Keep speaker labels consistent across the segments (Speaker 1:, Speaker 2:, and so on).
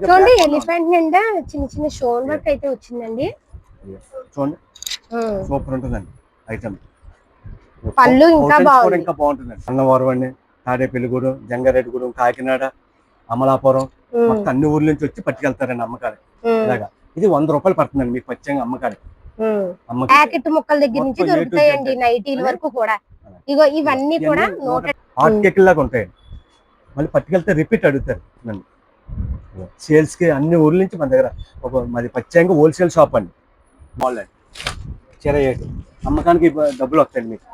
Speaker 1: చూడండి ఎలిఫెంట్ నిండా చిన్న చిన్న స్టోన్ వర్క్ అయితే వచ్చిందండి.
Speaker 2: చూడండి సూపర్ ఉంటుందండి ఐటమ్.
Speaker 1: పళ్ళు ఇంకా
Speaker 2: బాగుంటుందండి. అన్నవరం అండి, తాడేపల్లిగూడెం, జంగారెడ్డిగూడెం, కాకినాడ, అమలాపురం మొత్తం అన్ని ఊర్ల నుంచి వచ్చి పట్టుకెళ్తారండి అమ్మకానికి. ఇలాగా ఇది 100 రూపాయలు పడుతుందండి మీకు పచ్చంగా అమ్మకానికి.
Speaker 1: ప్యాకెట్ ముక్కల దగ్గర నుంచి దొరుకుతాయండి నైటీల వరకు కూడా. ఇగో ఇవన్నీ కూడా
Speaker 2: హాట్ కేక్ లాగా ఉంటాయండి. మళ్ళీ పట్టుకెళ్తే రిపీట్ అడుగుతారు నన్ను. సేల్స్ కి అన్ని ఊర్ల నుంచి మన దగ్గర మాది పచ్చంగా హోల్సేల్ షాప్ అండి. మాల్ అండి, చెరయేటి అమ్మకానికి డబ్బులు వస్తాయండి మీకు.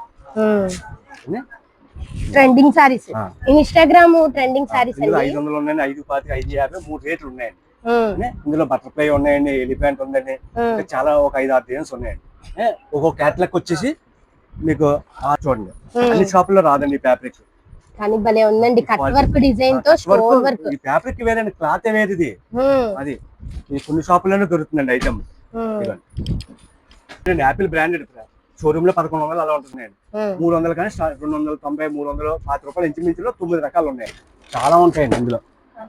Speaker 1: Trending saris, Instagram trending saris
Speaker 2: 500 ఉన్నాయండి, 550, 550 3 రేట్లు ఉన్నాయండి. ఇందులో బటర్ఫ్లై ఉన్నాయండి, ఎలిఫెంట్ ఉందండి, చాలా ఒక 5-6 డిజైన్స్ ఉన్నాయండి. ఒక్కొక్క క్యాటలాగ్ వచ్చేసి మీకు చూడండి అన్ని షాపుల్లో రాదండి ఫ్యాబ్రిక్.
Speaker 1: కానీ భలే ఉందండి, కట్ వర్క్ డిజైన్ తో స్టోన్ వర్క్.
Speaker 2: ఈ ఫ్యాబ్రిక్ వేరేండి, క్లాత్ వేరేది. అది ఈ కొన్ని షాపుల్లోనే దొరుకుతుందండి ఐటమ్. యాపిల్ బ్రాండెడ్ షోరూమ్ లో 1100 అలా ఉంటుందండి. 300 కానీ 290, 300, 50 రూపాయలు ఇంచుమించులో 9 రకాలు ఉన్నాయి. చాలా ఉంటాయండి ఇందులో.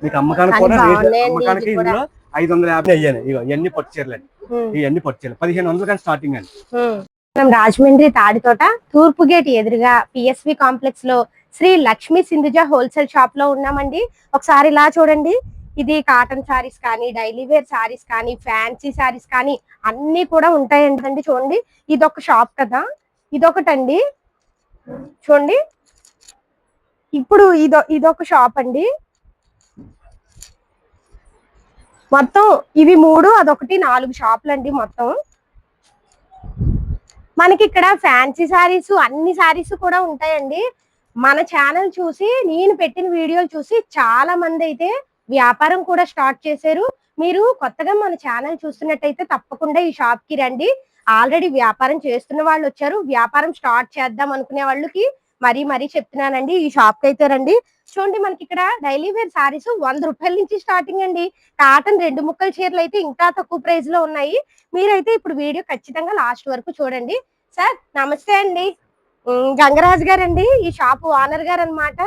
Speaker 2: మీకు అమ్మకానికి కూడా అమ్మకానికి ఇందులో 550 అయ్యాను. ఇవన్నీ పట్టు చీరలండి, ఇవన్నీ పట్టు చీరలు 1500 కానీ స్టార్టింగ్ అండి.
Speaker 1: మనం రాజమండ్రి తాడితోట తూర్పు గేట్ ఎదురుగా పిఎస్వి కాంప్లెక్స్ లో శ్రీ లక్ష్మీ సింధుజ హోల్సేల్ షాప్ లో ఉన్నామండి. ఒకసారి ఇలా చూడండి, ఇది కాటన్ సారీస్ కానీ, డైలీ వేర్ సారీస్ కానీ, ఫ్యాన్సీ సారీస్ కానీ అన్ని కూడా ఉంటాయండి. చూడండి ఇదొక షాప్ కదా, ఇదొకటండి. చూడండి ఇప్పుడు ఇదొక షాప్ అండి. మొత్తం ఇవి 3, అదొకటి 4 షాపులు అండి మొత్తం. మనకి ఇక్కడ ఫ్యాన్సీ సారీస్ అన్ని సారీస్ కూడా ఉంటాయండి. మన ఛానల్ చూసి, నేను పెట్టిన వీడియోలు చూసి చాలా మంది అయితే వ్యాపారం కూడా స్టార్ట్ చేశారు. మీరు కొత్తగా మన ఛానల్ చూస్తున్నట్టయితే తప్పకుండా ఈ షాప్ కి రండి. ఆల్రెడీ వ్యాపారం చేస్తున్న వాళ్ళు వచ్చారు, వ్యాపారం స్టార్ట్ చేద్దాం అనుకునే వాళ్ళకి మరీ చెప్తున్నానండి, ఈ షాప్ కి అయితే రండి. చూడండి మనకి ఇక్కడ డైలీ వేర్ సారీస్ 100 రూపాయల నుంచి స్టార్టింగ్ అండి. కాటన్ 2 ముక్కల చీరలు అయితే ఇంకా తక్కువ ప్రైస్ లో ఉన్నాయి. మీరైతే ఇప్పుడు వీడియో ఖచ్చితంగా లాస్ట్ వరకు చూడండి. సార్ నమస్తే అండి, గంగరాజు గారండి ఈ షాప్ ఓనర్ గారు అన్నమాట.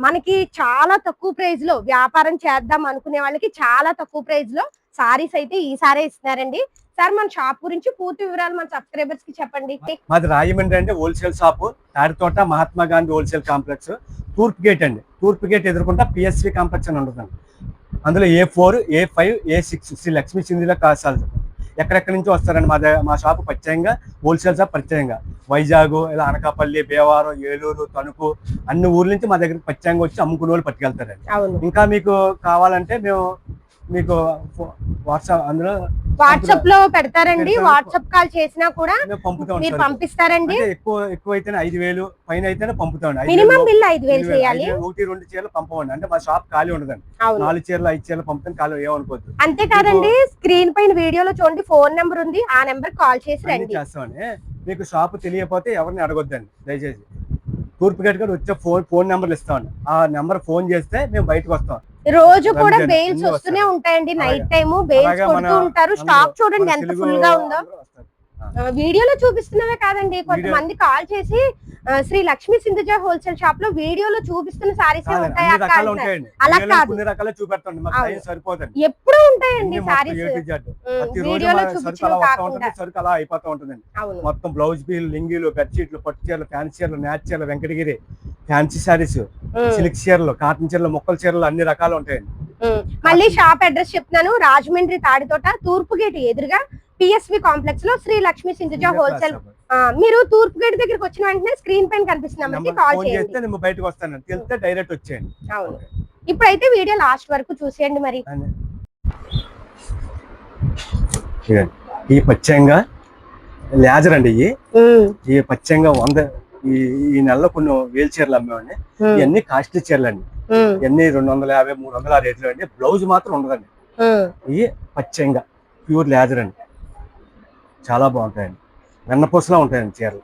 Speaker 1: మనకి చాలా తక్కువ ప్రైస్ లో వ్యాపారం చేద్దాం అనుకునే వాళ్ళకి చాలా తక్కువ ప్రైస్ లో సారీస్ అయితే ఈసారి ఇస్తున్నారండి. సార్ మన షాప్ గురించి పూర్తి వివరాలు మన సబ్స్క్రైబర్స్ కి చెప్పండి.
Speaker 2: మాది రాజమండ్రి అంటే wholesale shop, Tadithota Mahatma Gandhi wholesale complex, తూర్పు గేట్ అండి. తూర్పు గేట్ ఎదుర్కొంటా పిఎస్వి కాంప్లెక్స్ అని ఉంటుందండి. అందులో A4, A5, A6 Shri Lakshmi Sindhuja కాసాలు. ఎక్కడెక్కడి నుంచి వస్తారండి మా షాపు ప్రత్యేకంగా హోల్సేల్ షాప్. ప్రత్యేకంగా వైజాగ్, ఇలా అనకాపల్లి, భీమవరం, ఏలూరు, తణుకు అన్ని ఊర్ల నుంచి మా దగ్గర ప్రత్యేకంగా వచ్చి అమ్ముకునే వాళ్ళు పట్టుకెళ్తారండి. ఇంకా మీకు కావాలంటే మేము మీకు
Speaker 1: వాట్సాప్ లో పెడతారండి, వాట్సాప్ కాల్ చేసినా కూడా మీరు పంపిస్తారండి.
Speaker 2: ఎక్కువ అయితే 5000 పైన అయితేనే పంపుతామండి.
Speaker 1: మినిమం బిల్ 5000 చేయాలి.
Speaker 2: 1-2 చీరలు పంపవండి, అంటే మా షాప్ ఖాళీ ఉండదండి. 4 చీరలు 5 చీరలు పంపుతాను, ఖాళీ ఏమనుకోవద్దు.
Speaker 1: అంతేకాదండి, స్క్రీన్ పైన వీడియోలో చూడండి ఫోన్ నెంబర్ ఉంది, ఆ నెంబర్ కాల్ చేసి రండి.
Speaker 2: చేస్తామండి. మీకు షాప్ తెలియకపోతే ఎవరిని అడగొద్దండి దయచేసి. తూర్పు గేట్ కూడా వచ్చే ఫోన్ నెంబర్లు ఇస్తామండి. ఆ నెంబర్ ఫోన్ చేస్తే మేము బయటకు వస్తాం.
Speaker 1: రోజు కూడా బెయిల్స్ వస్తూనే ఉంటాయండి, నైట్ టైము బెయిల్స్ కొడుతూ ఉంటారు. స్టాక్ చూడండి ఎంత ఫుల్ గా ఉందో. వీడియోలో చూపిస్తున్నవే కాదండి, కొంతమంది కాల్ చేసి శ్రీ లక్ష్మీ సింధుజ హోల్సేల్ షాప్ లో వీడియోలో చూపిస్తున్న సారీస్ ఉంటాయి అలా కాదు, ఎప్పుడు ఉంటాయండి సారీస్. వీడియోలో
Speaker 2: సరుకు అలా అయిపోతూ ఉంటుందండి. మొత్తం బ్లౌజ్ పీల్, లింగీలు, బెడ్షీట్లు, పట్టు చీరలు, ఫ్యాన్సీ చీరలు, మ్యాచ్ చీరలు, వెంకటగిరి ఫ్యాన్సీ సారీస్, సిల్క్ చీరలు, కాటన్ చీరలు, మొక్కల చీరలు అన్ని రకాలు ఉంటాయండి.
Speaker 1: మళ్ళీ షాప్ అడ్రస్ చెప్తున్నాను, రాజమండ్రి తాడితోట తూర్పు గేట్ ఎదురుగా పిఎస్వి కాంప్లెక్స్ లో శ్రీ లక్ష్మీ సింధుజ హోల్సేల్. మీరు తూర్పు గేట్ దగ్గరికి వచ్చిన వెంటనే స్క్రీన్ పైన కనిపిస్తున్న కాల్ చేయండి,
Speaker 2: బయటకు వస్తాను, తెలిస్తే డైరెక్ట్ వచ్చేయండి.
Speaker 1: అవును, ఇప్పుడైతే వీడియో లాస్ట్ వరకు చూసేయండి. మరి
Speaker 2: ఈ పచ్చంగా లేజర్ అండి, ఈ పచ్చంగా 100 ఈ నెలలో కొన్ని వేలు చీరలు అమ్మేవండి. ఇవన్నీ కాస్ట్లీ చీరలు అండి, ఇవన్నీ 250, 300 రేట్లు అండి. బ్లౌజ్ మాత్రం ఉండదండి. ఈ పచ్చంగా ప్యూర్ లేజర్ అండి, చాలా బాగుంటాయండి, వెన్నపూసలా ఉంటాయండి చీరలు.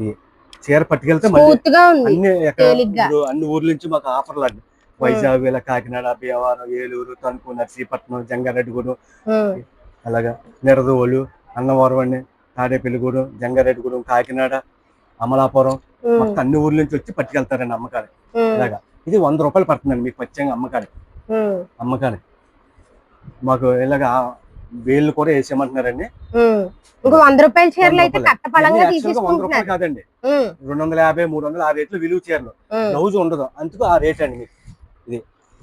Speaker 2: ఈ చీర పట్టుకెళ్తే అన్ని ఊర్ల నుంచి మాకు ఆఫర్లు అండి. వైజాగ్, ఇలా కాకినాడ, భీమవరం, ఏలూరు, తణుకు, నర్సీపట్నం, జంగారెడ్డిగూడెం, అలాగా నిడదవోలు, అన్నవరం అండి, తాడేపల్లిగూడెం, జంగారెడ్డిగూడెం, కాకినాడ, అమలాపురం మొత్తం అన్ని ఊర్ల నుంచి వచ్చి పట్టుకెళ్తారండి అమ్మకానికి. ఇలాగా ఇది 100 రూపాయలు పడుతుందండి మీకు పచ్చంగా అమ్మకానికి. మాకు ఇలాగా వేళ్ళు కూడా వేసేయమంటున్నారండి.
Speaker 1: ఇంకో 100 రూపాయల చీరలు అయితే కట్టపళంగా
Speaker 2: 100 రూపాయలు కాదండి, 250, 300 ఆ రేట్లు విలువ చీరలు. బ్లౌజ్ ఉండదు, అందుకు ఆ రేట్ అండి. మీకు ఇది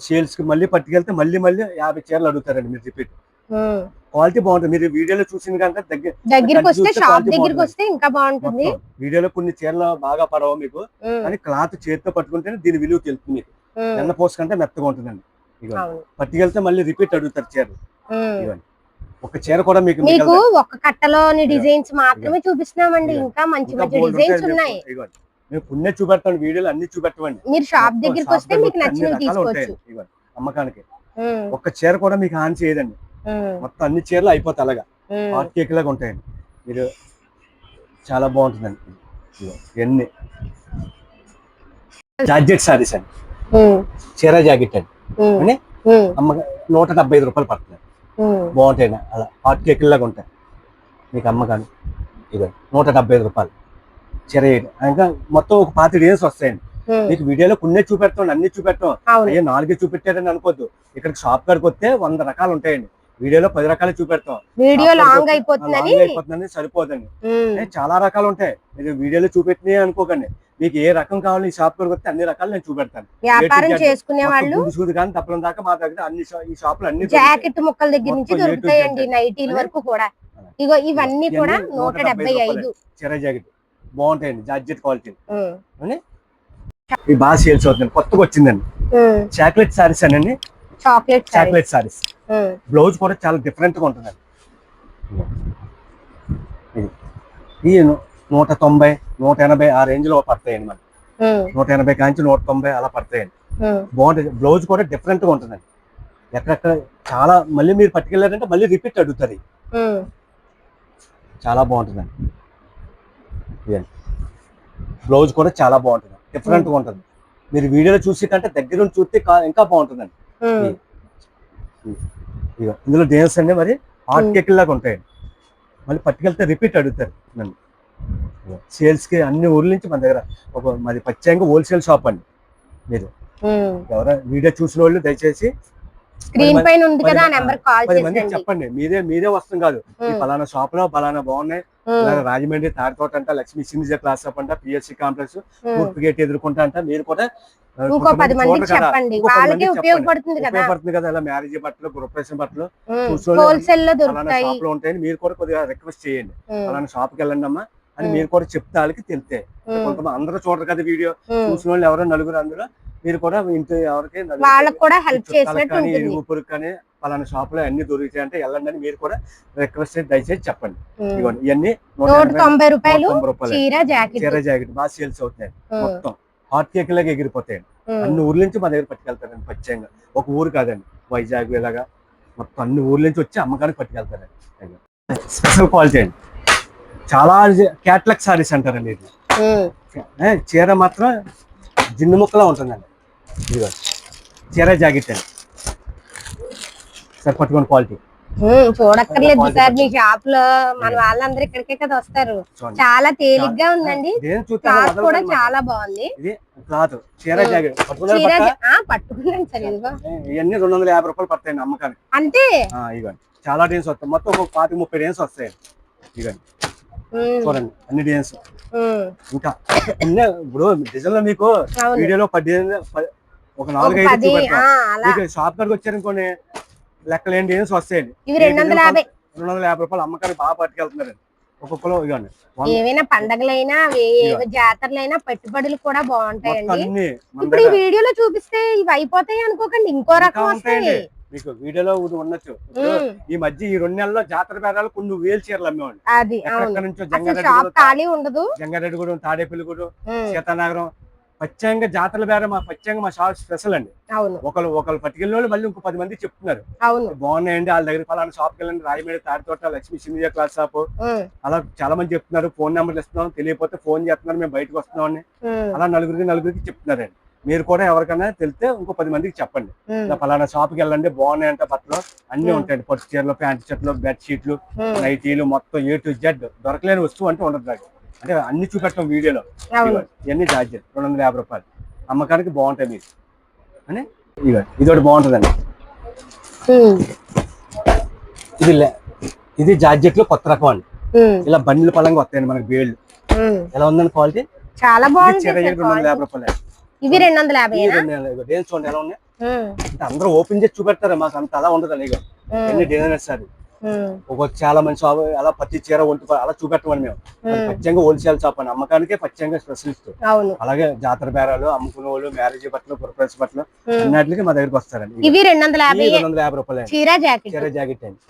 Speaker 2: సేల్స్ కి మళ్ళీ పట్టుకెళ్తే మళ్ళీ 50 చీరలు అడుగుతారండి మీరు రిపీట్. క్వాలిటీ బాగుంటుంది. మీరు వీడియోలో చూసిన కంటే
Speaker 1: దగ్గరికి వస్తే షాప్ దగ్గరికి వస్తే ఇంకా బాగుంటుంది.
Speaker 2: వీడియోలో కొన్ని చీరలు బాగా పడవు మీకు, కానీ క్లాత్ చేతితో పట్టుకుంటేనే దీని విలువ తెలుస్తుంది మీకు. ఎన్న పోస్ కంటే మెత్తగా ఉంటుందండి. పట్టుకెళ్తే మళ్ళీ రిపీట్ అడుగుతారు చీరలు. ఇవన్నీ ఒక చీర కూడా మీకు
Speaker 1: ఒక కట్టలోని డిజైన్స్ మాత్రమే చూపిస్తున్నామండి, ఇంకా మంచి మంచి డిజైన్స్ ఉన్నాయి.
Speaker 2: మేము పుణ్య చూపెడతాం, వీడియోలు అన్ని చూపెట్టమండి.
Speaker 1: మీరు షాప్ దగ్గరికి వస్తే మీకు నచ్చినవి తీసుకోవచ్చు.
Speaker 2: అమ్మకానికి ఒక్క చీర కూడా మీకు హాని చేయదండి. మొత్తం అన్ని చీరలు అయిపోతాయి అలాగా హాట్ కేక్ లాగా ఉంటాయండి. మీరు చాలా బాగుంటుందండి. ఇవన్నీ జార్జెట్ సారీస్ అండి, చీర జాకెట్ అండి. అమ్మ 175 రూపాయలు పడుతుంది. బాగుంటాయండి, అలా హాట్ కేక్ లాగా ఉంటాయి మీకు అమ్మకాన్ని. ఇదో 175 రూపాయలు చీర. ఇంకా మొత్తం ఒక 25 డిజైన్స్ వస్తాయండి. మీకు వీడియోలో కొన్ని చూపెడతాం, అన్ని చూపెడతాం. అయ్యో 4 చూపెట్టారని అనుకోద్దు. ఇక్కడ షాప్ కాడికి వస్తే 100 రకాలు ఉంటాయండి. వీడియోలో 10 రకాలు చూపెడతాం,
Speaker 1: వీడియో లాంగ్ అయిపోతుందని
Speaker 2: సరిపోదండి. చాలా రకాలు ఉంటాయి. మీరు వీడియోలో చూపెట్టినే అనుకోకండి. మీకు ఏ రకం కావాలి ఈ షాప్ కాడికి వస్తే అన్ని రకాలు నేను చూపెడతాను.
Speaker 1: వ్యాపారం చేసుకునే వాళ్ళు
Speaker 2: కానీ తప్పడం దాకా మా దగ్గర అన్ని ఈ షాపులు అన్ని
Speaker 1: జాకెట్ ముక్కల దగ్గర నుంచి దొరుకుతాయండి, నైటీల వరకు కూడా. ఇగో ఇవన్నీ కూడా 175
Speaker 2: చీర జాకెట్ బాగుంటాయండి, జార్జెట్ క్వాలిటీ. ఇవి బాగా సేల్స్ అవుతుంది. కొత్తగా వచ్చిందండి చాక్లెట్ సారీస్ అండి. చాక్లెట్ సారీస్ బ్లౌజ్ కూడా చాలా డిఫరెంట్ గా ఉంటుందండి. ఈ 190, 180 ఆ రేంజ్ లో పడతాయండి మనకి. 180 కాంచి 190 అలా పడతాయండి. బాగుంటుంది. బ్లౌజ్ కూడా డిఫరెంట్ గా ఉంటుందండి. ఎక్కడెక్కడ చాలా మళ్ళీ మీరు పట్టుకెళ్ళారంటే మళ్ళీ రిపీట్ అడుగుతారు. చాలా బాగుంటుందండి. బ్లౌజ్ కూడా చాలా బాగుంటుంది, డిఫరెంట్ గా ఉంటుంది. మీరు వీడియోలో చూసి కంటే దగ్గర నుంచి చూస్తే ఇంకా బాగుంటుందండి. ఇందులో డిజైన్స్ అండి మరి హాట్ కేక్ లాగా ఉంటాయండి. మళ్ళీ పట్టుకెళ్తే రిపీట్ అడుగుతారు నన్ను. సేల్స్ కి అన్ని ఊర్ల నుంచి మన దగ్గర మాది ప్రత్యేకంగా హోల్సేల్ షాప్ అండి. మీరు ఎవరైనా వీడియో చూసిన వాళ్ళు దయచేసి
Speaker 1: స్క్రీన్ పైన ఉంది కదా నెంబర్ కాల్ చేయండి.
Speaker 2: చెప్పండి, మీదే వస్తుంది కాదు. ఈ పలానా షాప్ లో పలానా బాగున్నాయి, రాజమండ్రి తాడితోట అంట, లక్ష్మీ సింధిజా క్లాస్ షాప్ అంట, పిఎస్సి కాంప్లెక్స్ తూర్పు గేట్ ఎదుర్కొంటా అంట. మీరు కూడా
Speaker 1: ఇంకో 10 మందికి చెప్పండి, వాళ్ళకి ఉపయోగపడుతుంది
Speaker 2: కదా. ఇలా మ్యారేజ్ బట్టలు, గృహప్రవేశం బట్టలు
Speaker 1: హోల్సేల్ లో దొరుకుతాయి.
Speaker 2: షాప్ లో ఉంటాయని మీరు కూడా కొద్దిగా రిక్వెస్ట్ చేయండి. అలానే షాప్ కి వెళ్ళండి అమ్మా అని మీరు కూడా చెప్తే వాళ్ళకి తెలితే. కొంతమంది అందరూ చూడరు కదా వీడియో, చూసిన వాళ్ళు ఎవరో నలుగురు, అందులో మీరు కూడా ఇంటి ఎవరికి
Speaker 1: వాళ్ళకి కూడా హెల్ప్ చేసినట్టు ఉంటుంది.
Speaker 2: ఇరుగు పొరుగు కానీ పలానా షాప్ లో అన్ని దొరుకుతాయి అంటే వెళ్ళండి అని మీరు కూడా రిక్వెస్ట్ దయచేసి చెప్పండి. ఇవన్నీ
Speaker 1: 190 రూపాయలు చీర
Speaker 2: జాకెట్ బాగా సేల్స్ అవుతాయి. మొత్తం హాట్ కేక్ లాగా ఎగిరిపోతాయండి. అన్ని ఊర్ల నుంచి మా దగ్గర పట్టుకెళ్తారండి. ప్రత్యేకంగా ఒక ఊరు కాదండి, వైజాగ్ ఇలాగా మొత్తం అన్ని ఊర్ల నుంచి వచ్చి అమ్మకానికి పట్టుకెళ్తారండి. స్పెషల్ క్వాలిటీ అండి. చాలా క్యాట్లాగ్ సారీస్ అంటారండి. ఇది చీర మాత్రం జిన్ను ముక్కలా ఉంటుందండి. ఇదిగో చీర జాకెట్ అండి. సార్ పట్టుకోండి క్వాలిటీ.
Speaker 1: చూడక్కర్లేదు సార్, మీ షాప్ లో మన వాళ్ళందరూ ఇక్కడికే కదా వస్తారు. చాలా తేలిగ్గా ఉందండి, క్లాత్ కూడా చాలా బాగుంది.
Speaker 2: ఇది క్లాత్ చీర జాకెట్
Speaker 1: పట్టుకున్నాను సార్. ఇదిగో
Speaker 2: ఇవన్నీ 250 రూపాయలు పడతాయండి అమ్మకానికి.
Speaker 1: అంతే.
Speaker 2: ఇవ్వండి చాలా డిజైన్స్ వస్తాయి, మొత్తం ఒక 40-30 డిజైన్స్ వస్తాయండి. ఇవ్వండి చూడండి అన్ని డిజైన్స్. ఇంకా ఇప్పుడు డిజైన్ లో మీకు వీడియోలో 10 డిజైన్ ఒక 4-5 చూపెడతాం. షాప్ కాడికి వచ్చారనుకోండి లెక్కలేని డిజైన్స్ వస్తాయండి. 250 రూపాయలు అమ్మకానికి బాగా పట్టుకెళ్తున్నారండి. ఒక్కొక్కరు ఇవ్వండి.
Speaker 1: ఏవైనా పండగలైనా జాతరలైనా పెట్టుబడులు కూడా బాగుంటాయండి. ఇప్పుడు ఈ వీడియోలో చూపిస్తే ఇవి అయిపోతాయి అనుకోకండి, ఇంకో రకం వస్తాయి.
Speaker 2: మీకు వీడియోలో ఉండొచ్చు. ఈ మధ్య ఈ 2 నెలల్లో జాతర బేరాలు కొన్ని వేలు చీరలు అమ్మేవాడి. నుంచో జంగారెడ్డిగూడెం, తాడేపల్లిగూడెం, సీతానగరం ప్రత్యేకంగా జాతరల బేరం మా షాప్ స్పెషల్ అండి. ఒకళ్ళు పట్టుకెళ్ళిన వాళ్ళు మళ్ళీ ఇంకో 10 మంది చెప్తున్నారు బాగున్నాయండి వాళ్ళ దగ్గర పలానా షాప్కి వెళ్ళండి, రాయమండ్రి తాడితోట, లక్ష్మీ సింధిజా క్లాస్ షాప్ అలా చాలా మంది చెప్తున్నారు. ఫోన్ నెంబర్లు ఇస్తున్నాం, తెలియకపోతే ఫోన్ చేస్తున్నారు, మేము బయటకు వస్తున్నాం అని అలా నలుగురికి చెప్తున్నారండి. మీరు కూడా ఎవరికైనా తెలిస్తే ఇంకో 10 మందికి చెప్పండి, పలానా షాప్కి వెళ్ళండి బాగున్నాయంటే బట్టలు అన్ని ఉంటాయండి. పట్టు చీరలు, ప్యాంట్ షర్ట్లు, బెడ్ షీట్లు, నైటీలు మొత్తం A to Z దొరకలేని వస్తువు అంటే ఉండదు దాకా. అంటే అన్ని చూపెట్టం వీడియోలో. ఇవన్నీ జార్జెట్ 250 రూపాయలు అమ్మకానికి బాగుంటాయి మీకు అని. ఇదొకటి బాగుంటుందండి. ఇది జార్జెట్ లో కొత్త రకం అండి. ఇలా బండిల పలంగా వస్తాయండి మనకి బేళ్ళు. ఎలా ఉందండి క్వాలిటీ?
Speaker 1: చాలా బాగుంది.
Speaker 2: 250 రూపాయలు.
Speaker 1: ఇవి 250.
Speaker 2: చూడండి ఎలా ఉన్నాయి. అంటే అందరూ ఓపెన్ చేసి చూపెడతారు, మాకు అంత అలా ఉండదు. ఇక ఎన్ని డిజైనర్స్ సార్ చాలా మంచి షాప్, అలా ప్రతి చీర ఒంటి అలా చూపెట్టమని మేము పచ్చంగా హోల్సేల్ షాప్ అని అమ్మకానికే పచ్చంగా స్పెషలిస్ట్. అలాగే జాతర బేరాలు అమ్ముకునే వాళ్ళు, మ్యారేజ్ బట్టలు, పురప్రవేశ బట్టలు అన్నిటికీ మా దగ్గరికి వస్తారండి.
Speaker 1: ఇవి 250
Speaker 2: రూపాయలు
Speaker 1: చీర జాకెట్ అండి.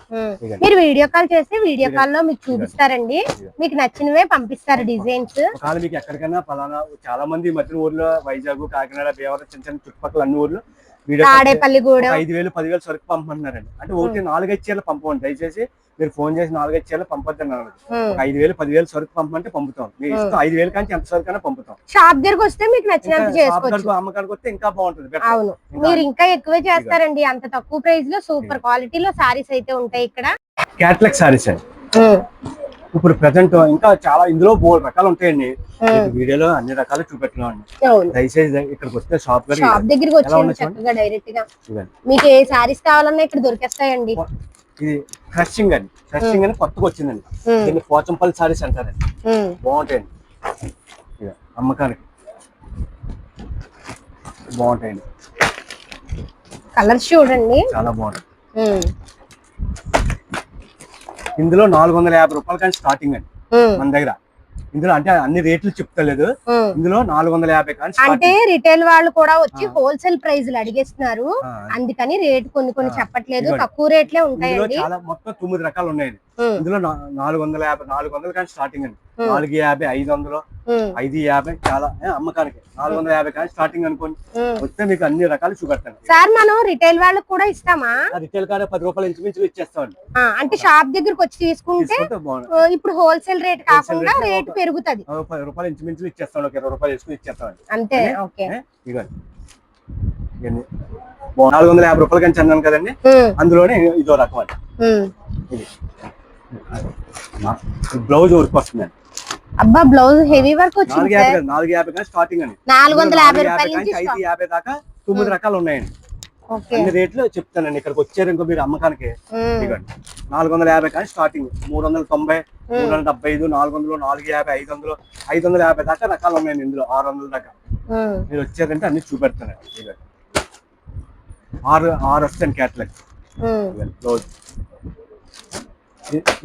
Speaker 1: మీరు వీడియో కాల్ చేస్తే వీడియో కాల్ లో మీకు చూపిస్తారండి, మీకు నచ్చినవే పంపిస్తారు డిజైన్స్.
Speaker 2: ఒకవేళ మీకు ఎక్కడికైనా పలానా చాలా మంది ఈ మధ్య ఊర్లో వైజాగ్, కాకినాడ, భీమవరం, చిన్న చిన్న చుట్టుపక్కల అన్ని ఊర్లు
Speaker 1: తాడేపల్లిగూడెం
Speaker 2: 5,000 10,000 సరుకు పంపమంటున్నారండి. అంటే ఒకటి 4-5 చీరలు పంపండి, దయచేసి మీరు ఫోన్ చేసి 4-5 చీరలు పంపొద్దన్నారు. 5,000 10,000 సరుకు పంపమంటే పంపుతాం. మీ ఇష్టం, 5,000 కానీ ఎంత సరుకు అయినా పంపుతాం.
Speaker 1: షాప్ దగ్గరకు వస్తే మీకు నచ్చినంత చేసుకోవచ్చు.
Speaker 2: అమ్మకానికి వస్తే ఇంకా బాగుంటుంది.
Speaker 1: అవును, మీరు ఇంకా ఎక్కువే చేస్తారండి. అంత తక్కువ ప్రైస్ లో సూపర్ క్వాలిటీలో సారీస్ అయితే ఉంటాయి ఇక్కడ.
Speaker 2: క్యాట్లాగ్ సారీస్ అండి. ఇప్పుడు ప్రెసెంట్ ఇంకా చాలా ఇందులో 3 రకాలు ఉంటాయండి. వీడియోలో అన్ని రకాలు చూపెట్టున్నామండి. దయచేసి ఇక్కడికి వస్తే షాప్
Speaker 1: దగ్గరికి వచ్చి చక్కగా డైరెక్ట్ గా మీకు ఏ సారీస్ కావాలన్నా ఇక్కడ దొరికేస్తాయండి.
Speaker 2: ఇది క్రషింగ్ అండి. క్రషింగ్ అని కొత్తగా వచ్చిందండి. దీన్ని పోచంపల్లి సారీస్ అంటారండి. బాగుంటాయండి, అమ్మకానికి బాగుంటాయండి.
Speaker 1: కలర్స్ చూడండి చాలా
Speaker 2: బాగుంటాయి. ఇందులో 450 రూపాయలు కానీ స్టార్టింగ్ అండి మన దగ్గర. ఇందులో అంటే అన్ని రేట్లు చెప్తలేదు. ఇందులో 450 కానీ
Speaker 1: అంటే రిటైల్ వాళ్ళు కూడా వచ్చి హోల్సేల్ ప్రైజ్లు అడిగేస్తున్నారు, అందుకని రేట్ కొన్ని చెప్పట్లేదు, తక్కువ రేట్లే ఉంటాయండి.
Speaker 2: చాలా మొత్తం 9 రకాలు ఉన్నాయండి. ఇందులో 450 కానీ స్టార్టింగ్ అండి. 450, 500, 550 చాలా అమ్మకానికి. 450 కానీ స్టార్టింగ్ అనుకోండి. వస్తే మీకు అన్ని రకాలు చూపెడతాను
Speaker 1: సార్. మనం రిటైల్ వాళ్ళకి కూడా ఇస్తామా?
Speaker 2: రిటైల్ కాడ 10 రూపాయలు ఇంచుమించు ఇచ్చేస్తామండి.
Speaker 1: అంటే షాప్ దగ్గరకు వచ్చి తీసుకుంటే ఇప్పుడు హోల్సేల్ రేట్ కాకుండా రేట్ పెరుగుతుంది.
Speaker 2: 10 రూపాయలు ఇంచుమించు ఇచ్చేస్తాం, 20 రూపాయలు వేసుకుని ఇచ్చేస్తామండి
Speaker 1: అంతే. ఓకే,
Speaker 2: ఇవ్వండి. 450 రూపాయలు కానీ అన్నాను కదండి. అందులోనే ఇదో రకం అండి. ఇది బ్లౌజ్ వర్క్ వస్తుందండి.
Speaker 1: అబ్బా, బ్లౌజ్ హెవీ వర్క్ వచ్చింది.
Speaker 2: 450 కానీ స్టార్టింగ్ అండి.
Speaker 1: 450 రూపాయల నుంచి
Speaker 2: 550 దాకా 9 రకాలు ఉన్నాయండి. అన్ని రేట్లు చెప్తానండి. ఇక్కడికి వచ్చారు ఇంకో మీరు అమ్మకానికి. ఇవ్వండి 450 కానీ స్టార్టింగ్. 390, 375, 400, 450, 500, 550 దాకా రకాలు ఉన్నాయండి. ఇందులో 600 దాకా. మీరు వచ్చారంటే అన్ని చూపెడతానండి. ఇవ్వండి 6 వస్తాయండి క్యాట్లాగ్. బ్లౌజ్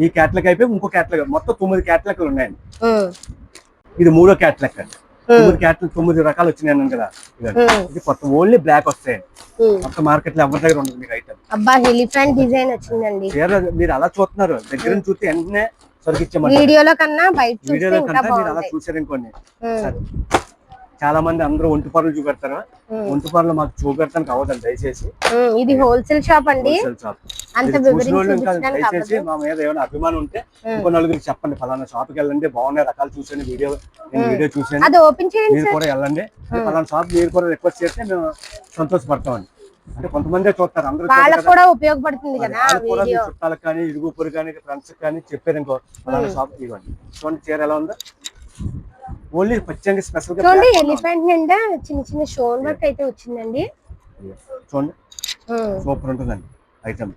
Speaker 2: ఈ క్యాట్లాగ్ అయిపోయి ఇంకో క్యాట్లాగ్, మొత్తం 9 క్యాట్లాగ్లు ఉన్నాయండి. ఇది 3వ క్యాట్లాగ్ అండి. 9 క్యాట్లాగ్ 9 రకాలు వచ్చినాయి కదా. ఇది కొత్త ఓన్లీ బ్లాక్ వస్తాయండి. మొత్తం మార్కెట్ లో ఎవరి దగ్గర ఉండదు మీకు ఐటమ్.
Speaker 1: అబ్బా, ఎలిఫెంట్ డిజైన్ వచ్చిందండి.
Speaker 2: మీరు అలా చూస్తున్నారు, దగ్గర నుంచి చూస్తే వెంటనే సరికిచ్చామండి.
Speaker 1: వీడియోలో కన్నా బయట
Speaker 2: మీరు అలా చూసారు ఇంకోండి. చాలా మంది అందరూ ఒంటి పనులు చూపెడతారు. ఒంటి పనులు మాకు చూపెడతానికి అవ్వదండి దయచేసి.
Speaker 1: ఇది హోల్సేల్ షాప్ అండి.
Speaker 2: దయచేసి మా మీద ఏమైనా అభిమానం ఉంటే ఇంకో నలుగురికి చెప్పండి, ఫలానా షాప్ కి వెళ్ళండి, బాగున్నాయి రకాలు చూసాను, వీడియో చూసాను, మీరు కూడా వెళ్ళండి, ఫలానా షాప్ మీరు కూడా రిక్వెస్ట్ చేస్తే మేము సంతోషపడతామండి. అంటే కొంతమంది చూస్తారు, అందరూ
Speaker 1: కూడా ఉపయోగపడుతుంది కదా.
Speaker 2: చుట్టాలకు కానీ, ఇరుగు పొరుగు కానీ, ఫ్రెండ్స్ కానీ చెప్పారు ఇంకో ఫలానా షాప్ ఇవ్వండి. చూడండి చీర ఎలా ఉందో. ఓన్లీ పచ్చంగా స్పెషల్ గా
Speaker 1: చూడండి. ఎలిఫెంట్ నిండా చిన్న చిన్న స్టోన్ వర్క్ అయితే వచ్చిందండి.
Speaker 2: చూడండి సూపర్ ఉంటుందండి ఐటమ్.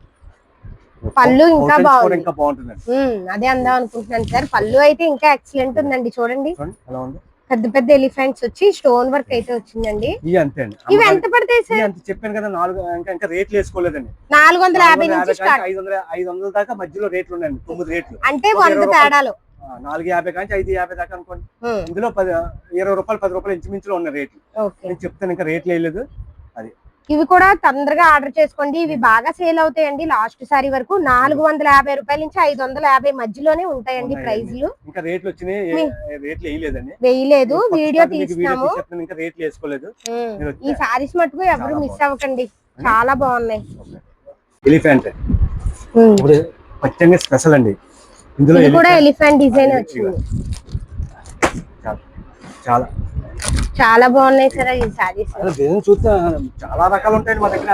Speaker 1: పళ్ళు ఇంకా
Speaker 2: బాగుంటుందండి.
Speaker 1: అదే అందాం అనుకుంటున్నాను సార్. పళ్ళు అయితే ఇంకా ఎక్సలెంట్ ఉందండి. చూడండి
Speaker 2: ఎలా ఉంది.
Speaker 1: పెద్ద పెద్ద ఎలిఫెంట్స్ వచ్చి స్టోన్ వర్క్ అయితే వచ్చిందండి.
Speaker 2: ఇవి అంతే అండి.
Speaker 1: ఇవి ఎంత పడతాయి సార్?
Speaker 2: అంత చెప్పాను కదా. 4 ఇంకా రేట్లు వేసుకోలేదండి.
Speaker 1: 450 నుంచి
Speaker 2: 500 దాకా మధ్యలో రేట్లు ఉన్నాయండి. 9 రేట్లు
Speaker 1: అంటే 100 తేడాలు.
Speaker 2: 450 కానీ 550 దాకా అనుకోండి. ఇందులో 20 రూపాయలు 10 రూపాయలు ఇంచుమించులో ఉన్న రేట్లు నేను చెప్తాను. ఇంకా రేట్లు వేయలేదు. అది
Speaker 1: ఇవి కూడా తొందరగా ఆర్డర్ చేసుకోండి. ఇవి బాగా సేల్ అవుతాయండి. లాస్ట్ సారీ వరకు 450 రూపాయల నుంచి 550 మధ్యలోనే ఉంటాయండి ప్రైజ్లు.
Speaker 2: ఇంకా రేట్లు వచ్చినాయి, రేట్లు
Speaker 1: వేయలేదు. వీడియో తీస్తున్నాము,
Speaker 2: ఇంకా రేట్లు వేసుకోలేదు.
Speaker 1: ఈ సారీస్ మటుకు ఎవరు మిస్ అవ్వకండి, చాలా బాగున్నాయి.
Speaker 2: ఎలిఫెంట్ పచ్చంగా స్పెషల్ అండి. ఇందులో
Speaker 1: కూడా ఎలిఫెంట్ డిజైన్ వచ్చింది.
Speaker 2: చాలా
Speaker 1: చాలా బాగున్నాయి సార్ ఈ సారీస్.
Speaker 2: డిజైన్ చూస్తే చాలా రకాలు ఉంటాయండి మా దగ్గర.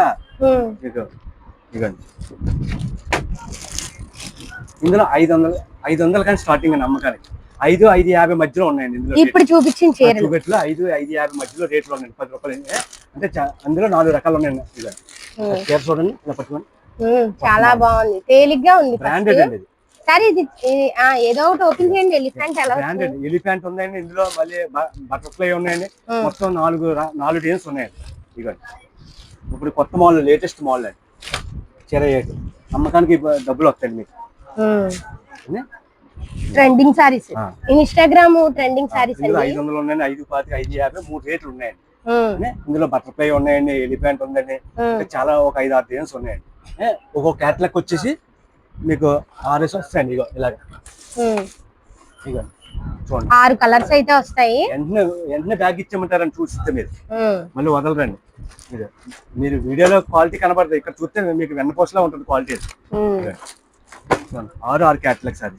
Speaker 2: ఇందులో 500 కానీ స్టార్టింగ్ అండి అమ్మకానికి. 5-550 మధ్యలో ఉన్నాయండి. ఇందులో
Speaker 1: ఇప్పుడు చూపించిన చీరలు
Speaker 2: 5-550 మధ్యలో రేట్లు ఉన్నాయండి. 10 రూపాయలు అంటే అందులో 4 రకాలు ఉన్నాయండి. చీర చూడండి ఇలా పట్టుకోండి.
Speaker 1: చాలా బాగుంది, తేలిగ్గా ఉంది.
Speaker 2: బ్రాండెడ్ అండి ఇది.
Speaker 1: సరే ఇది ఏదో ఒకటి ఓపెన్ చేయండి. ఎలిఫెంట్ ఎలా
Speaker 2: బ్రాండెడ్ ఎలిఫెంట్ ఉందండి, ఇందులో మళ్ళీ బటర్ఫ్లై ఉన్నాయండి. మొత్తం 4 డిజైన్స్ ఉన్నాయండి. ఇదిగోండి ఇప్పుడు కొత్త మోడల్, లేటెస్ట్ మోడల్ అండి. చెరయేటు అమ్మకానికి డబ్బులు వస్తాయండి మీకు.
Speaker 1: Trending saris, Instagram trending saris
Speaker 2: 500 ఉన్నాయండి, 5 550 3 రేట్లు ఉన్నాయండి. ఇందులో బటర్ఫ్లై ఉన్నాయండి, ఎలిఫెంట్ ఉందండి, చాలా ఒక 5-6 డిజైన్స్ ఉన్నాయండి. ఒక్కొక్క క్యాటలాగ్ వచ్చేసి మీకు 6 వస్తాయండి. ఇగో ఇలాగ ఇగో చూడండి
Speaker 1: 6 కలర్స్ అయితే వస్తాయి.
Speaker 2: వెంటనే బ్యాగ్ ఇచ్చేయమంటారని చూస్తే మీరు మళ్ళీ వదలరండి. మీరు వీడియోలో క్వాలిటీ కనబడుతుంది, ఇక్కడ చూస్తే మీకు వెన్నపోసలా ఉంటుంది క్వాలిటీ. 6 క్యాటలాగ్స్ అది.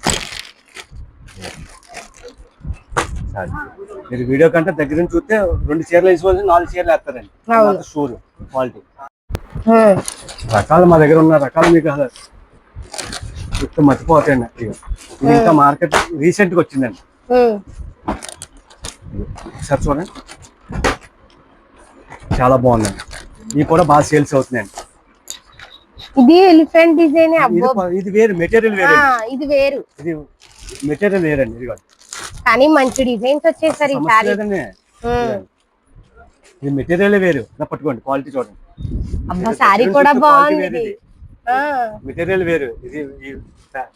Speaker 2: మీరు వీడియో కంటే దగ్గర నుంచి చూస్తే 2 చీరలు వేసుకోవాలి, 4 చీరలు వేస్తారండి. షూర్ క్వాలిటీ రకాలు మా దగ్గర ఉన్న రకాలు మీకు చెప్తే మర్చిపోతాయండి. ఇది ఇంకా మార్కెట్ రీసెంట్ గా వచ్చిందండి. సార్ చూడండి చాలా బాగుందండి, ఇవి కూడా బాగా సేల్స్ అవుతున్నాయండి.
Speaker 1: ఇది ఎలిఫెంట్ డిజైన్,
Speaker 2: ఇది వేరు మెటీరియల్ వేరు,
Speaker 1: ఇది వేరు,
Speaker 2: ఇది మెటీరియల్ వేరండి. ఇది
Speaker 1: కానీ మంచి డిజైన్స్ వచ్చేసరి
Speaker 2: ఇది మెటీరియల్ వేరు. పట్టుకోండి క్వాలిటీ చూడండి.
Speaker 1: అబ్బా సారీ కూడా బాగుంది,
Speaker 2: మెటీరియల్ వేరు, ఇది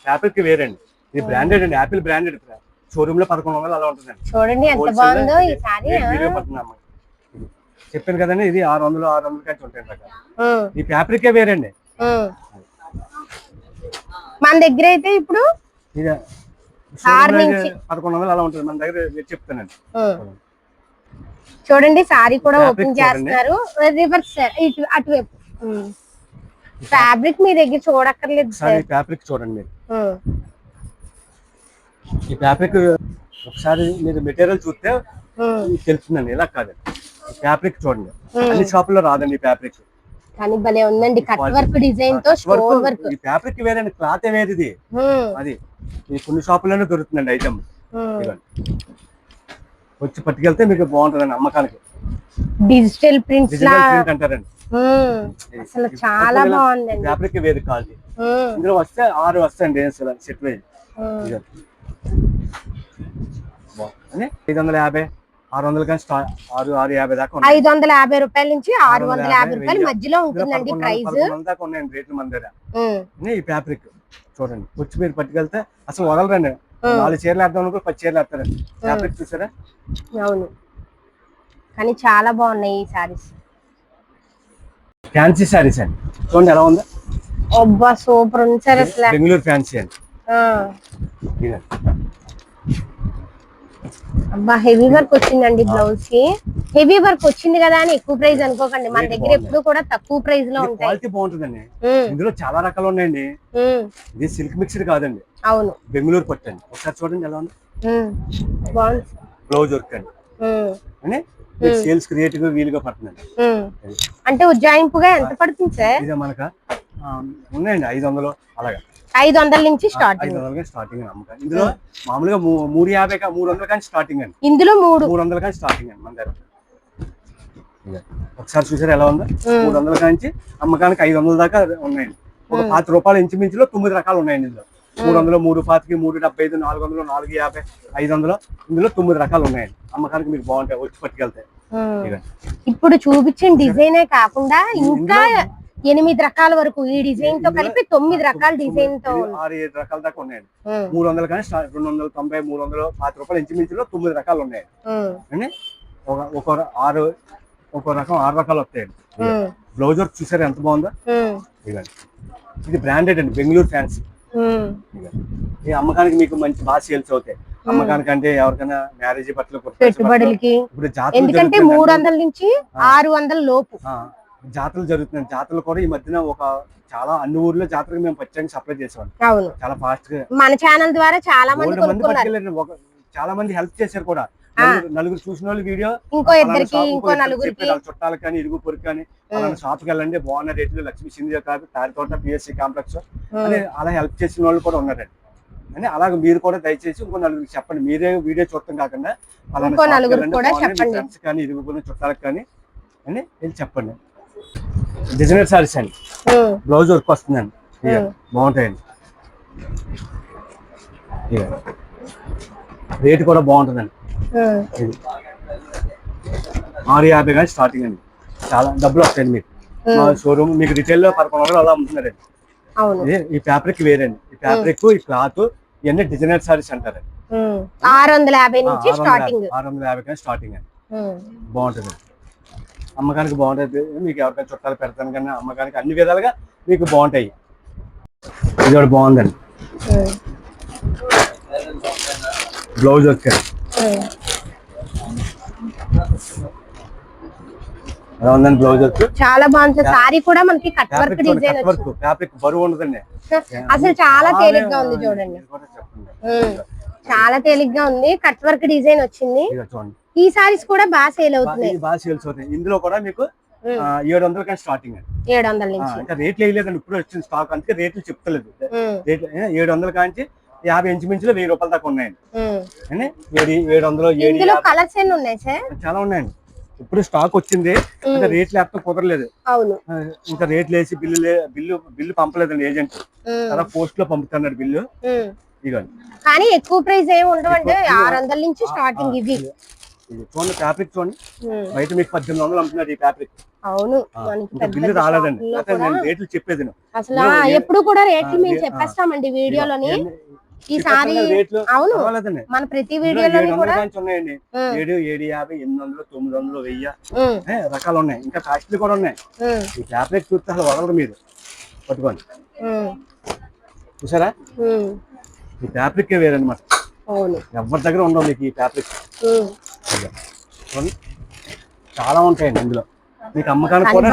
Speaker 2: ఫ్యాబ్రిక్ వేరండి. ఇది బ్రాండెడ్ అండి, యాపిల్ బ్రాండెడ్. షోరూమ్ లో 1100 అలా ఉంటుందండి.
Speaker 1: చూడండి ఎంత బాగుందో ఈ సారీ.
Speaker 2: చెప్పాను కదండి, ఇది 600 కంటే ఉంటాయి రకాలు. ఈ ఫ్యాబ్రిక్ వేరండి.
Speaker 1: మన దగ్గర అయితే ఇప్పుడు
Speaker 2: ఇది 1100 అలా ఉంటుంది మన దగ్గర, చెప్తానండి.
Speaker 1: చూడండి సారీ కూడా ఓపెన్ చేస్తున్నారు. రివర్స్ అటువైపు ఫ్యాబ్రిక్ మీ దగ్గర చూడక్కర్లేదు సార్.
Speaker 2: ఫ్యాబ్రిక్ చూడండి మీరు, ఈ ఫ్యాబ్రిక్ ఒకసారి మీరు మెటీరియల్ చూస్తే తెలుస్తుందండి. ఇలా కాదండి, ఫ్యాబ్రిక్ చూడండి. అన్ని షాపుల్లో రాదండి ఈ ఫ్యాబ్రిక్,
Speaker 1: కానీ భలే ఉందండి. కట్ వర్క్ డిజైన్ తో స్టోన్ వర్క్.
Speaker 2: ఈ ఫ్యాబ్రిక్ వేరండి, క్లాత్ వేరు. ఇది అది కొన్ని షాపుల్లోనే దొరుకుతుందండి ఐటమ్. వచ్చి పట్టుకెళ్తే మీకు బాగుంటుందండి అమ్మకానికి.
Speaker 1: డిజిటల్ ప్రింట్స్
Speaker 2: అంటారండి.
Speaker 1: అసలు చాలా బాగుందండి.
Speaker 2: ఫ్యాబ్రిక్ వేరు క్వాలిటీ. ఇందులో వస్తే 6 వస్తాయండి సెట్ వైజ్. 550 600 కానీ 650 దాకా
Speaker 1: 550 రూపాయల నుంచి 650 రూపాయల మధ్యలో ఉంటుందండి ప్రైస్.
Speaker 2: దాకా ఉన్నాయండి రేట్లు మన దగ్గర. ఈ ఫ్యాబ్రిక్ చూడండి, వచ్చి మీరు పట్టుకెళ్తే అసలు వదలరండి. 4 చీరలు వేద్దాం అనుకో 10 చీరలు వేస్తారండి. ఫ్యాబ్రిక్ చూసారా?
Speaker 1: అవును, కానీ చాలా బాగున్నాయి ఈ సారీస్.
Speaker 2: ఫ్యాన్సీ సారీస్ అండి, చూడండి ఎలా ఉందా.
Speaker 1: అబ్బా సూపర్ ఉంది సార్ అసలు.
Speaker 2: బెంగళూరు ఫ్యాన్సీ అండి.
Speaker 1: అబ్బా హెవీ వర్క్ వచ్చిందండి బ్లౌజ్ కి. హెవీ వర్క్ వచ్చింది కదా అని ఎక్కువ ప్రైస్ అనుకోకండి, మన దగ్గర ఎప్పుడు కూడా తక్కువ ప్రైస్ లో ఉంటాయి.
Speaker 2: క్వాలిటీ బాగుంటుందండి. ఇందులో చాలా రకాలు ఉన్నాయండి. ఇది సిల్క్ మిక్స్డ్ కాదండి,
Speaker 1: అవును
Speaker 2: బెంగళూరు పట్టు అండి. ఒకసారి చూడండి ఎలా ఉంది.
Speaker 1: బాగుంది
Speaker 2: బ్లౌజ్ వర్క్ అండి, సేల్స్ క్రియేటివ్ వీలుగా పడుతుందండి.
Speaker 1: అంటే ఉజ్జాయింపుగా ఎంత పడుతుంది సార్?
Speaker 2: ఇది మనకు ఉన్నాయండి 500 అలాగా.
Speaker 1: 500 నుంచి స్టార్టింగ్.
Speaker 2: 500 స్టార్టింగ్ అమ్మకం. ఇందులో మామూలుగా 350 కానీ స్టార్టింగ్ అండి.
Speaker 1: ఇందులో
Speaker 2: 300 కానీ స్టార్టింగ్ అండి మన దగ్గర. ఒకసారి చూసారు ఎలా ఉందో. 300 కాంచి అమ్మకానికి 500 దాకా ఉన్నాయండి. ఒక 10 రూపాయల ఇంచుమించులో 9 రకాలు ఉన్నాయండి ఇందులో. 300, 325, 375, 400, 450, 500 ఇందులో 9 రకాలు ఉన్నాయండి. అమ్మకానికి మీకు బాగుంటాయి, వచ్చి పట్టుకెళ్తాయి.
Speaker 1: ఇప్పుడు చూపించిన డిజైనే కాకుండా ఇంకా 8 రకాల వరకు ఈ డిజైన్ తో కలిపి 9 రకాల డిజైన్ తో
Speaker 2: 6-7 రకాల దాకా ఉన్నాయండి. 300 కానీ 290, 300, 10 రూపాయల ఇంచుమించులో 9 రకాలు ఉన్నాయండి. ఒక రకం 6 రకాలు వస్తాయండి. బ్లౌజ్ వర్క్ చూసారా ఎంత బాగుందో. ఇది బ్రాండెడ్ అండి, బెంగళూరు ఫ్యాన్సీ. ఈ అమ్మకానికి మీకు మంచి బాగా సేల్స్ అవుతాయి. అమ్మకానికి అంటే ఎవరికైనా మ్యారేజ్ బట్టలు
Speaker 1: పెట్టుబడులకి, ఎందుకంటే 300 నుంచి 600 లోపు
Speaker 2: జాతరలు జరుగుతున్నాయి. జాతరలు కూడా ఈ మధ్యన చాలా అన్ని ఊర్లో జాతరకి మేము పచ్చని సప్లై చేసేవాళ్ళం. చాలా ఫాస్ట్ గా
Speaker 1: మన ఛానల్ ద్వారా చాలా మంది
Speaker 2: చాలా మంది హెల్ప్ చేశారు కూడా. నలుగురు చూసిన వాళ్ళు వీడియో
Speaker 1: ఇంకో ఇద్దరికి, ఇంకో నలుగురికి,
Speaker 2: చుట్టాలకు కానీ ఇరుగు పొరుగు కానీ షాప్కి వెళ్ళండి బాగున్న రేట్లు లక్ష్మీ సింధు కాదు తారితోట పిఎస్సి కాంప్లెక్స్ అని అలా హెల్ప్ చేసిన వాళ్ళు కూడా ఉన్నారండి. అని అలాగే మీరు కూడా దయచేసి ఇంకో నలుగురికి చెప్పండి. మీరే వీడియో చూడటం కాకుండా ఫ్రెండ్స్ కానీ ఇరుగు పొరుగు చుట్టాలకు కానీ అని వెళ్ళి చెప్పండి. డిజైనర్ సారీస్ అండి, బ్లౌజ్ వర్క్ వస్తుందండి, బాగుంటాయండి. రేట్ కూడా బాగుంటుందండి. ఇది 650 కానీ స్టార్టింగ్ అండి. చాలా డబ్బులు వస్తాయండి మీకు. మా షోరూమ్ మీకు రిటైల్ లో 1100 అలా అమ్ముతున్నారండి. ఈ ఫ్యాబ్రిక్ వేరండి. ఈ ఫ్యాబ్రిక్, ఈ క్లాత్ ఇవన్నీ డిజైనర్ సారీస్ అంటారండి.
Speaker 1: 650 నుంచి స్టార్టింగ్.
Speaker 2: 650 కానీ స్టార్టింగ్ అండి. బాగుంటుంది, అమ్మకానికి బాగుంటుంది. మీకు ఎవరికైనా చుట్టాలు పెడతాను కన్నా అమ్మకానికి అన్ని విధాలుగా మీకు బాగుంటాయి. ఇది కూడా బాగుందండి, బ్లౌజ్ వచ్చారు ఎలా ఉందండి. బ్లౌజ్ వచ్చి
Speaker 1: చాలా బాగుంది. సారీ కూడా మనకి కట్ వర్క్ డిజైన్ వచ్చింది.
Speaker 2: ఫ్యాబ్రిక్ బరువు ఉండదండి,
Speaker 1: అసలు చాలా తేలిగ్గా ఉంది చూడండి. చాలా తేలిగ్గా ఉంది, కట్ వర్క్ డిజైన్ వచ్చింది. ఈ సారీస్ కూడా బాగా సేల్ అవుతున్నాయి.
Speaker 2: బాగా సేల్స్ అవుతాయి. ఇందులో కూడా మీకు 700 కానీ స్టార్టింగ్ అండి.
Speaker 1: 700 నుంచి
Speaker 2: ఇంకా రేట్లు వేయలేదండి, ఇప్పుడు వచ్చిన స్టాక్, అందుకే రేట్లు చెప్తలేదు. రేట్లు 700 కాంచి 50 ఇంచుమించులో 1000 రూపాయల దాకా ఉన్నాయండి. 700
Speaker 1: కలర్స్ ఎన్ని ఉన్నాయి సార్?
Speaker 2: చాలా ఉన్నాయండి. ఇప్పుడు స్టాక్ వచ్చింది, ఇంకా రేట్లు వేస్తే కుదరలేదు.
Speaker 1: అవును,
Speaker 2: ఇంకా రేట్లు వేసి బిల్లు పంపలేదండి ఏజెంట్. అలా పోస్ట్ లో పంపుతున్నాడు బిల్లు. ఇదిగోండి,
Speaker 1: కానీ ఎక్కువ ప్రైస్ ఏమి ఉండవండి. 600 నుంచి స్టార్టింగ్. ఇవి
Speaker 2: చూడండి, ఫ్యాబ్రిక్ చూడండి. బయట మీకు 1800 అమ్ముతున్నారు ఈ ఫ్యాబ్రిక్.
Speaker 1: అవును,
Speaker 2: బిల్లు రాలేదండి. నేను రేట్లు చెప్పేది
Speaker 1: అసలు ఎప్పుడు కూడా రేట్లు మేము చెప్పేస్తామండి వీడియోలోని. ఈసారి అవును, మన ప్రతి వీడియోలోని కూడా
Speaker 2: ఉన్నాయండి. 7, 750, 800, 900, 1000 రకాలు ఉన్నాయి. ఇంకా కాస్ట్లీ కూడా ఉన్నాయి. ఈ ఫ్యాబ్రిక్ చూస్తే అసలు వదలరు మీరు. పట్టుకోండి, చూసారా? ఈ ఫ్యాబ్రిక్ వేరనమాట. ఎవరి దగ్గర ఉండవు మీకు ఈ ఫ్యాబ్రిక్. చాలా ఉంటాయండి ఇందులో. మీకు అమ్మకానికి కూడా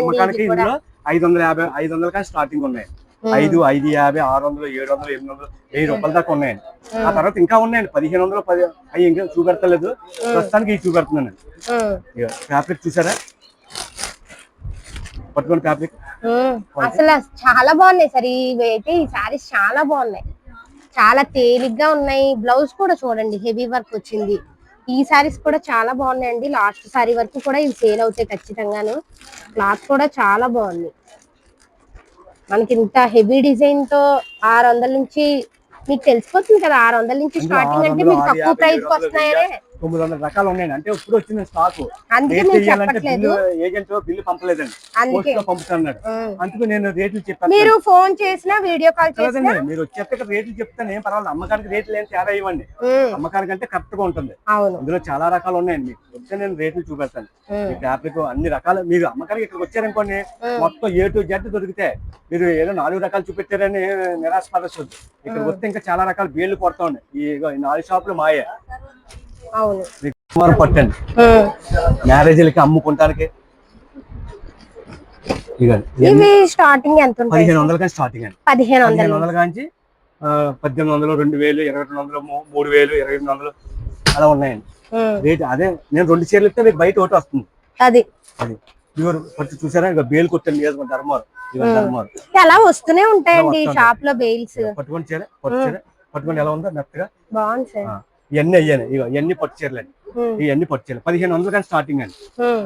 Speaker 2: అమ్మకానికి ఇందులో 550 కానీ స్టార్టింగ్ ఉన్నాయి. 5, 550, 600, 700, 800, 1000 రూపాయల దాకా ఉన్నాయండి. ఆ తర్వాత ఇంకా ఉన్నాయండి 1500, అవి ఇంకా చూపెడతలేదు. ప్రస్తుతానికి ఇవి చూపెడుతున్నానండి. ఫ్యాబ్రిక్ చూసారా? పట్టుకోండి, ఫ్యాబ్రిక్
Speaker 1: అసలు చాలా బాగున్నాయి సార్. ఇవి అయితే ఈ సారీస్ చాలా బాగున్నాయి, చాలా తేలిగ్గా ఉన్నాయి. బ్లౌజ్ కూడా చూడండి, హెవీ వర్క్ వచ్చింది. ఈ సారీస్ కూడా చాలా బాగున్నాయండి. లాస్ట్ సారీ వరకు కూడా ఇవి సేల్ అవుతాయి ఖచ్చితంగాను. క్లాత్ కూడా చాలా బాగుంది. మనకి ఇంత హెవీ డిజైన్ తో 600 నుంచి మీకు తెలిసిపోతుంది కదా. 600 నుంచి స్టార్టింగ్ అంటే మీకు తక్కువ ప్రైస్ కి వస్తున్నాయనే.
Speaker 2: 900 రకాలు ఉన్నాయండి. అంటే ఇప్పుడు వచ్చిన స్టాక్
Speaker 1: అందుకే నేను చెప్పట్లేదు,
Speaker 2: ఏజెంట్ బిల్లు పంపలేదండి, పోస్ట్ లో పంపుతున్నాడు. అందుకు నేను రేట్లు చెప్పాను.
Speaker 1: మీరు ఫోన్ చేసినా వీడియో కాల్ చేసినా
Speaker 2: మీరు వచ్చేట రేట్లు చెప్తాను, ఏం పర్వాలేదు. అమ్మకానికి రేట్లు ఏం తేడా ఇవ్వండి. అమ్మకానికి అంటే కరెక్ట్ గా ఉంటుంది. ఇందులో చాలా రకాలు ఉన్నాయండి. మీకు వచ్చే నేను రేట్లు చూపెడతాను. ఈ ఫ్యాబ్రిక్ అన్ని రకాలు. మీరు అమ్మకానికి ఇక్కడికి వచ్చారనుకోండి, మొత్తం A to Z దొరికితే మీరు ఏదో 4 రకాలు చూపెట్టారని నిరాశపడచ్చు. ఇక్కడికి వస్తే ఇంకా చాలా రకాల బేళ్లు కొడతా ఉన్నాయి. ఈ 4 షాపులు మాయే. అవును, పట్టండి మ్యారేజ్లకి అమ్ముకుంటానికి.
Speaker 1: ఇవి స్టార్టింగ్ ఎంత ఉంటాయి?
Speaker 2: 1500 కానీ స్టార్టింగ్ అండి. 1500 కానీ 1800, 2000, 2200, 3000, 2800 అలా ఉన్నాయండి రేట్. అదే నేను 2 చీరలు ఇస్తే మీకు బయట ఒకటి వస్తుంది. అది చూసారా? ఇక బేల్ కొట్టండి, ధర్మారు
Speaker 1: అలా వస్తూనే ఉంటాయండి షాప్ లో బేల్స్.
Speaker 2: పట్టుకొని చీర, పట్టుకొని ఎలా ఉందో మెత్తగా
Speaker 1: బాగుంది సార్.
Speaker 2: ఇవన్నీ అయ్యాను. ఇక ఇవన్నీ పట్టు చీరలండి. ఇవన్నీ పట్టు చీరలు 1500 కానీ స్టార్టింగ్ అండి.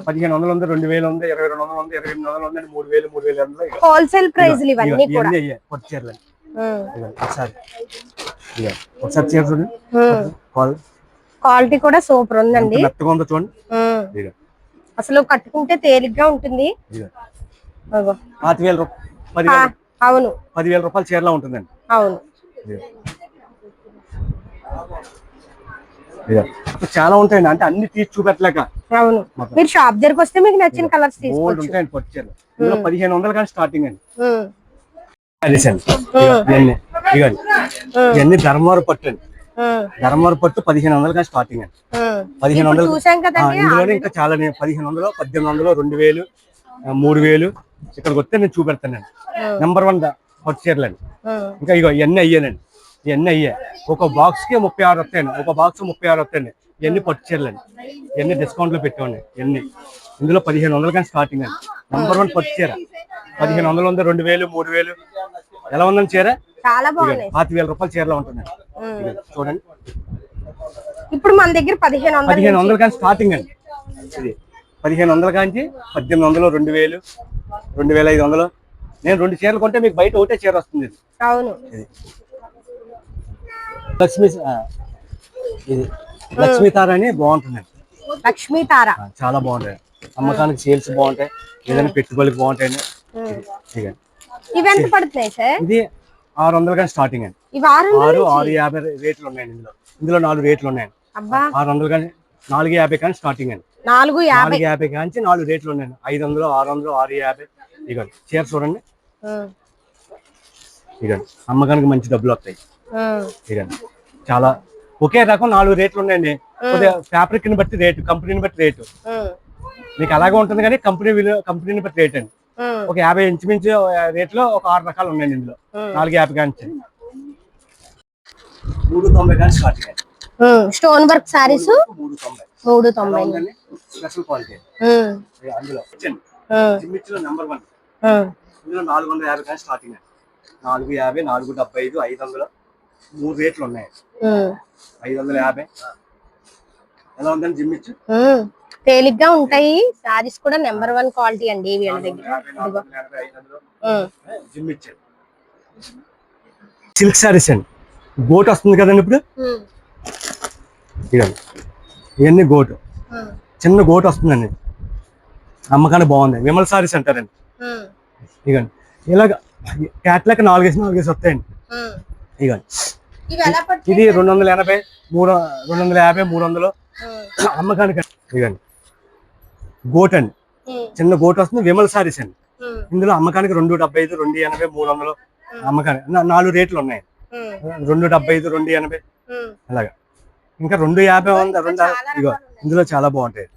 Speaker 2: 1500 ఉంది, 2000 ఉంది, 2200 ఉంది, 2800 ఉంది, 3000, 3200
Speaker 1: హోల్సేల్ ప్రైస్ ఇవన్నీ కూడా
Speaker 2: పట్టు చీరలండి. ఒకసారి చీర చూడండి,
Speaker 1: క్వాలిటీ కూడా సూపర్ ఉందండి.
Speaker 2: మెత్తగా ఉందో చూడండి.
Speaker 1: అసలు కట్టుకుంటే తేలిగ్గా ఉంటుంది.
Speaker 2: 5000 రూపాయలు.
Speaker 1: అవును,
Speaker 2: 10,000 రూపాయల చీరలా ఉంటుందండి.
Speaker 1: అవును,
Speaker 2: చాలా ఉంటాయండి. అంటే అన్ని తీసి చూపెట్టలేక.
Speaker 1: అవును, మీరు షాప్ దగ్గరకు వస్తే మీకు నచ్చిన కలర్స్ తీసుకోవచ్చు.
Speaker 2: ఉంటాయండి పట్టు చీరలు. 1500 కానీ స్టార్టింగ్ అండి. ఇవన్నీ ధర్మవరం పట్టు అండి. ధర్మవరం పట్టు 1500 కానీ స్టార్టింగ్ అండి. 1500 ఇందులోనే ఇంకా చాలా 1500, 1800, 2000, 3000 ఇక్కడికి వస్తే నేను చూపెడతానండి. నెంబర్ 1 పట్టు చీరలు అండి. ఇంకా ఇవన్నీ అయ్యానండి. ఇవన్నీ అయ్యాయి. ఒక బాక్స్ కి 36 వస్తాయండి. ఒక బాక్స్ 36 వస్తాయండి. ఇవన్నీ పట్టు చీరలండి. ఇవన్నీ డిస్కౌంట్ లో పెట్టండి. ఇవన్నీ ఇందులో 1500 కానీ స్టార్టింగ్ అండి. నెంబర్ 1 పట్టు చీర 1500 ఉంది, 2000, 3000 ఎలా ఉందండి చీర?
Speaker 1: చాలా బాగుంది.
Speaker 2: 5000 రూపాయల చీరలో ఉంటుందండి. చూడండి,
Speaker 1: ఇప్పుడు మన దగ్గర 1500
Speaker 2: కానీ స్టార్టింగ్ అండి. ఇది 1500 కాంచి 1800, 2000, 2500. నేను 2 చీరలు కొంటే మీకు బయట ఒకటే చీర వస్తుంది. ఇది
Speaker 1: అవును.
Speaker 2: లక్ష్మీ ఇది లక్ష్మీ తార అని బాగుంటుందండి.
Speaker 1: లక్ష్మీ తార
Speaker 2: చాలా బాగుంటాయి. అమ్మకానికి సేల్స్ బాగుంటాయి, ఏదైనా పెట్టుబడికి బాగుంటాయండి.
Speaker 1: ఇవి ఎంత పడుతున్నాయి సార్?
Speaker 2: ఇది 600 కానీ స్టార్టింగ్ అండి. 650 రేట్లు ఉన్నాయండి. ఇందులో 4 రేట్లు ఉన్నాయండి. 600 కానీ 450 కానీ స్టార్టింగ్ అండి. 450 కానీ 4 రేట్లు ఉన్నాయండి. 500, 600, 650. ఇక చీర చూడండి, ఇక అమ్మకానికి మంచి డబ్బులు వస్తాయి. ఇక చాలా ఒకే రకం 4 రేట్లు ఉన్నాయండి. కొద్దిగా ఫ్యాబ్రిక్ ని బట్టి రేటు, కంపెనీని బట్టి రేటు మీకు అలాగే ఉంటుంది, కానీ కంపెనీని బట్టి రేట్ అండి. ఒక 50 ఇంచుమించు రేట్లో ఒక 6 రకాలు ఉన్నాయండి. ఇందులో 450 కానీ 390 కానీ స్టార్టింగ్ అండి.
Speaker 1: Stone work saris 390
Speaker 2: special quality. అందులో నెంబర్ 1 ఇందులో 450 కానీ స్టార్టింగ్ అండి. 450, 475, 500 3 రేట్లు ఉన్నాయి. 550 ఎలా ఉందండి జిమ్మిచ్చు?
Speaker 1: తేలిగ్గా ఉంటాయి సారీస్ కూడా. నెంబర్ 1 క్వాలిటీ అండి వీళ్ళ దగ్గర.
Speaker 2: జిమ్మిచ్చు సిల్క్ సారీస్ అండి. గోట్ వస్తుంది కదండి ఇప్పుడు. ఇదండి ఇవన్నీ గోటు, చిన్న గోటు వస్తుందండి. అమ్మకాన్ని బాగుంది. విమల్ సారీస్ అంటారండి. ఇగండి ఇలాగ క్యాట్లాక్ 4 వస్తాయండి. ఇగండి ఇది 280, 250, 300 అమ్మకానికి. ఇగండి గోట్ అండి, చిన్న గోట్ వస్తుంది. విమల్ సారీస్ అండి. ఇందులో అమ్మకానికి 275, 280, 300 అమ్మకానికి 4 రేట్లు ఉన్నాయి. 275, 280 అలాగా. ఇంకా 250 ఉంది. ఇగో ఇందులో చాలా బాగుంటాయి.